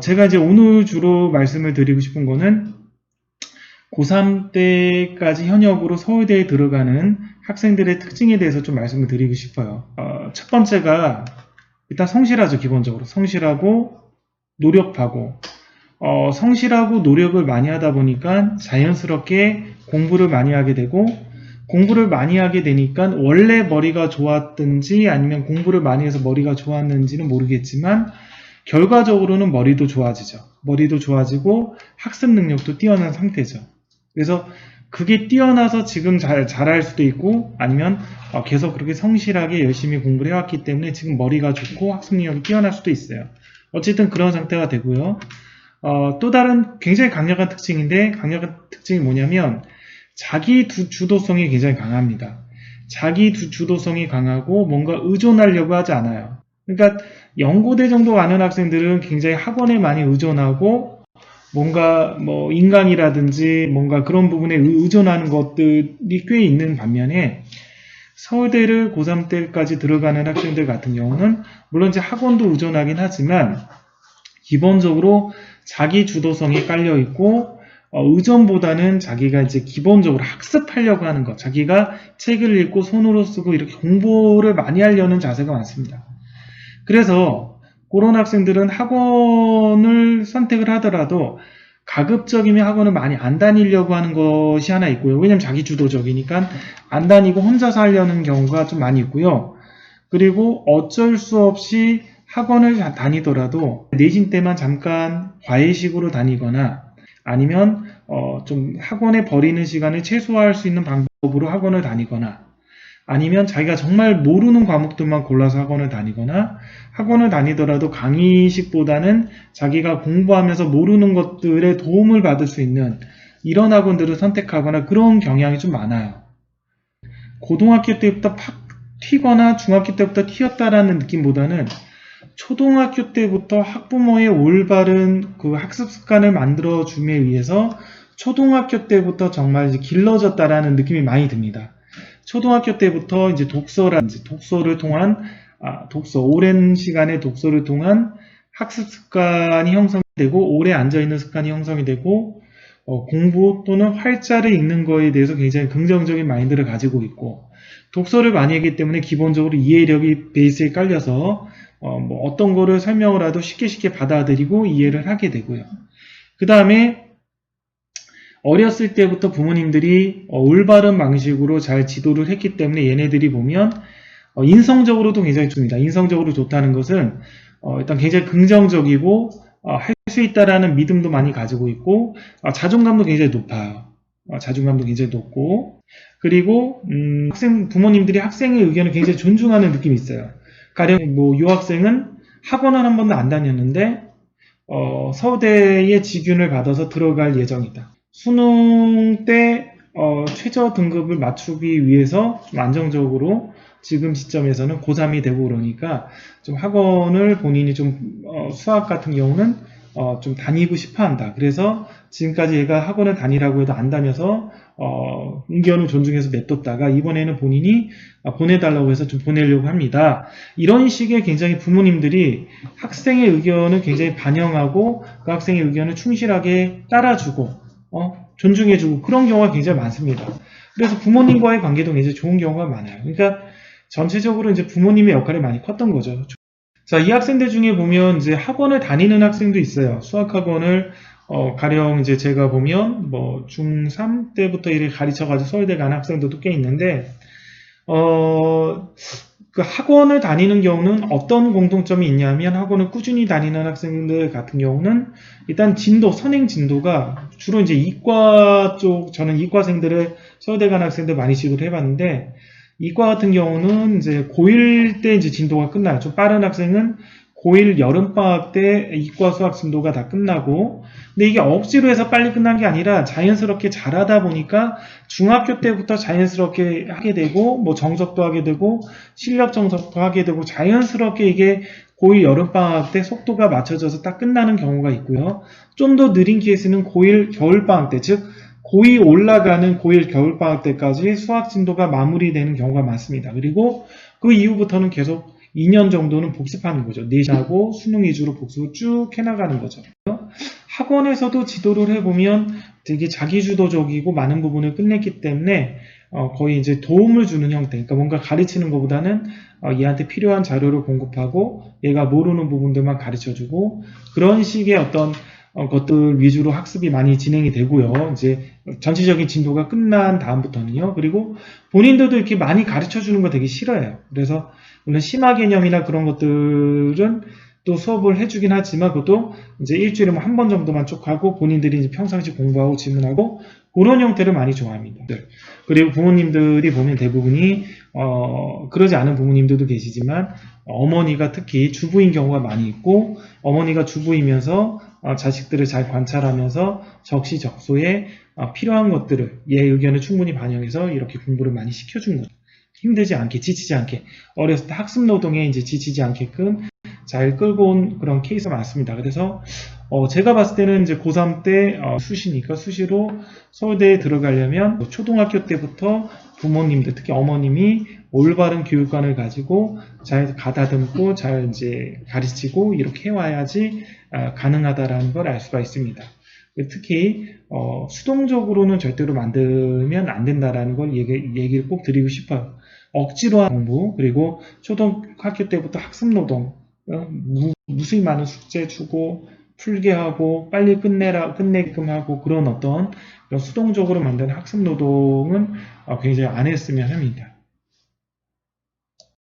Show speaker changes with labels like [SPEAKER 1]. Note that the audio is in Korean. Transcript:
[SPEAKER 1] 제가 이제 오늘 주로 말씀을 드리고 싶은 거는 고3 때까지 현역으로 서울대에 들어가는 학생들의 특징에 대해서 좀 말씀을 드리고 싶어요. 첫 번째가 일단 성실하죠. 기본적으로 성실하고 노력하고 성실하고 노력을 많이 하다 보니까 자연스럽게 공부를 많이 하게 되고, 공부를 많이 하게 되니까 원래 머리가 좋았든지 아니면 공부를 많이 해서 머리가 좋았는지는 모르겠지만 결과적으로는 머리도 좋아지죠. 머리도 좋아지고 학습 능력도 뛰어난 상태죠. 그래서 그게 뛰어나서 지금 잘할 수도 있고, 아니면 계속 그렇게 성실하게 열심히 공부를 해왔기 때문에 지금 머리가 좋고 학습 능력이 뛰어날 수도 있어요. 어쨌든 그런 상태가 되고요. 또 다른 굉장히 강력한 특징인데, 강력한 특징이 뭐냐면 자기 주도성이 굉장히 강합니다. 자기 주도성이 강하고 뭔가 의존하려고 하지 않아요. 그러니까 연고대 정도 가는 학생들은 굉장히 학원에 많이 의존하고 뭔가 뭐 인강이라든지 뭔가 그런 부분에 의존하는 것들이 꽤 있는 반면에, 서울대를 고3 때까지 들어가는 학생들 같은 경우는 물론 이제 학원도 의존하긴 하지만 기본적으로 자기 주도성이 깔려 있고, 의존보다는 자기가 이제 기본적으로 학습하려고 하는 것, 자기가 책을 읽고 손으로 쓰고 이렇게 공부를 많이 하려는 자세가 많습니다. 그래서 그런 학생들은 학원을 선택을 하더라도 가급적이면 학원을 많이 안 다니려고 하는 것이 하나 있고요. 왜냐면 자기 주도적이니까 안 다니고 혼자서 하려는 경우가 좀 많이 있고요. 그리고 어쩔 수 없이 학원을 다니더라도 내신 때만 잠깐 과외식으로 다니거나, 아니면 좀 학원에 버리는 시간을 최소화할 수 있는 방법으로 학원을 다니거나, 아니면 자기가 정말 모르는 과목들만 골라서 학원을 다니거나, 학원을 다니더라도 강의식보다는 자기가 공부하면서 모르는 것들에 도움을 받을 수 있는 이런 학원들을 선택하거나, 그런 경향이 좀 많아요. 고등학교 때부터 팍 튀거나 중학교 때부터 튀었다라는 느낌보다는 초등학교 때부터 학부모의 올바른 그 학습 습관을 만들어줌에 의해서 초등학교 때부터 정말 이제 길러졌다라는 느낌이 많이 듭니다. 초등학교 때부터 이제 독서를 통한 오랜 시간의 독서를 통한 학습 습관이 형성이 되고, 오래 앉아있는 습관이 형성이 되고, 공부 또는 활자를 읽는 거에 대해서 굉장히 긍정적인 마인드를 가지고 있고, 독서를 많이 하기 때문에 기본적으로 이해력이 베이스에 깔려서 어떤 거를 설명을 해도 쉽게 받아들이고 이해를 하게 되고요. 그 다음에 어렸을 때부터 부모님들이 올바른 방식으로 잘 지도를 했기 때문에 얘네들이 보면 인성적으로도 굉장히 좋습니다. 인성적으로 좋다는 것은 일단 굉장히 긍정적이고 할 수 있다라는 믿음도 많이 가지고 있고, 자존감도 굉장히 높아요. 자존감도 굉장히 높고, 그리고 부모님들이 학생의 의견을 굉장히 존중하는 느낌이 있어요. 가령 뭐 유학생은 학원을 한 번도 안 다녔는데 서울대의 지균을 받아서 들어갈 예정이다. 수능 때 최저 등급을 맞추기 위해서 좀 안정적으로 지금 시점에서는 고3이 되고 그러니까 좀 학원을 본인이 좀 수학 같은 경우는 좀 다니고 싶어 한다. 그래서 지금까지 얘가 학원을 다니라고 해도 안 다녀서 의견을 존중해서 냅뒀다가 이번에는 본인이 보내달라고 해서 좀 보내려고 합니다. 이런 식의 굉장히 부모님들이 학생의 의견을 굉장히 반영하고 그 학생의 의견을 충실하게 따라주고 존중해주고, 그런 경우가 굉장히 많습니다. 그래서 부모님과의 관계도 굉장히 좋은 경우가 많아요. 그러니까 전체적으로 이제 부모님의 역할이 많이 컸던 거죠. 자, 이 학생들 중에 보면 이제 학원을 다니는 학생도 있어요. 수학학원을 가령 이제 제가 보면 뭐 중3 때부터 이렇게 가르쳐가지고 서울대 가는 학생들도 꽤 있는데, 그 학원을 다니는 경우는 어떤 공통점이 있냐면, 학원을 꾸준히 다니는 학생들 같은 경우는 일단 선행 진도가 주로 이제 이과 쪽, 저는 이과생들을 서울대 가는 학생들 많이 지도를 해봤는데, 이과 같은 경우는 이제 고1 때 이제 진도가 끝나요. 좀 빠른 학생은 고1 여름방학 때 이과 수학 진도가 다 끝나고, 근데 이게 억지로 해서 빨리 끝난 게 아니라 자연스럽게 잘하다 보니까 중학교 때부터 자연스럽게 하게 되고, 뭐 정석도 하게 되고, 실력 정석도 하게 되고, 자연스럽게 이게 고1 여름방학 때 속도가 맞춰져서 딱 끝나는 경우가 있고요. 좀 더 느린 케이스는 고1 겨울방학 때, 즉 고2 올라가는 고1 겨울방학 때까지 수학 진도가 마무리되는 경우가 많습니다. 그리고 그 이후부터는 계속 2년 정도는 복습하는 거죠. 내신하고 수능 위주로 복습을 쭉 해나가는 거죠. 학원에서도 지도를 해보면 되게 자기주도적이고 많은 부분을 끝냈기 때문에 거의 이제 도움을 주는 형태, 그러니까 뭔가 가르치는 것보다는 얘한테 필요한 자료를 공급하고 얘가 모르는 부분들만 가르쳐주고 그런 식의 어떤 것들 위주로 학습이 많이 진행이 되고요. 이제 전체적인 진도가 끝난 다음부터는요. 그리고 본인들도 이렇게 많이 가르쳐 주는 거 되게 싫어해요. 그래서 물론 심화 개념이나 그런 것들은 또 수업을 해주긴 하지만 그것도 이제 일주일에 뭐 한 번 정도만 쭉 하고 본인들이 이제 평상시 공부하고 질문하고 그런 형태를 많이 좋아합니다. 그리고 부모님들이 보면 대부분이 그러지 않은 부모님들도 계시지만 어머니가 특히 주부인 경우가 많이 있고 어머니가 주부이면서 자식들을 잘 관찰하면서 적시적소에 필요한 것들을 얘 의견을 충분히 반영해서 이렇게 공부를 많이 시켜준 거죠. 힘들지 않게 지치지 않게 어렸을 때 학습 노동에 이제 지치지 않게끔 잘 끌고 온 그런 케이스가 많습니다. 그래서 제가 봤을 때는 이제 고3 때 수시니까 수시로 서울대에 들어가려면 초등학교 때부터 부모님들 특히 어머님이 올바른 교육관을 가지고 잘 가다듬고 잘 이제 가르치고 이렇게 해와야지 가능하다라는 걸 알 수가 있습니다. 특히 수동적으로는 절대로 만들면 안 된다라는 걸 얘기를 꼭 드리고 싶어요. 억지로 한 공부 그리고 초등학교 때부터 학습노동 무수히 많은 숙제 주고 풀게 하고 빨리 끝내게끔 하고 그런 어떤 수동적으로 만드는 학습노동은 굉장히 안 했으면 합니다.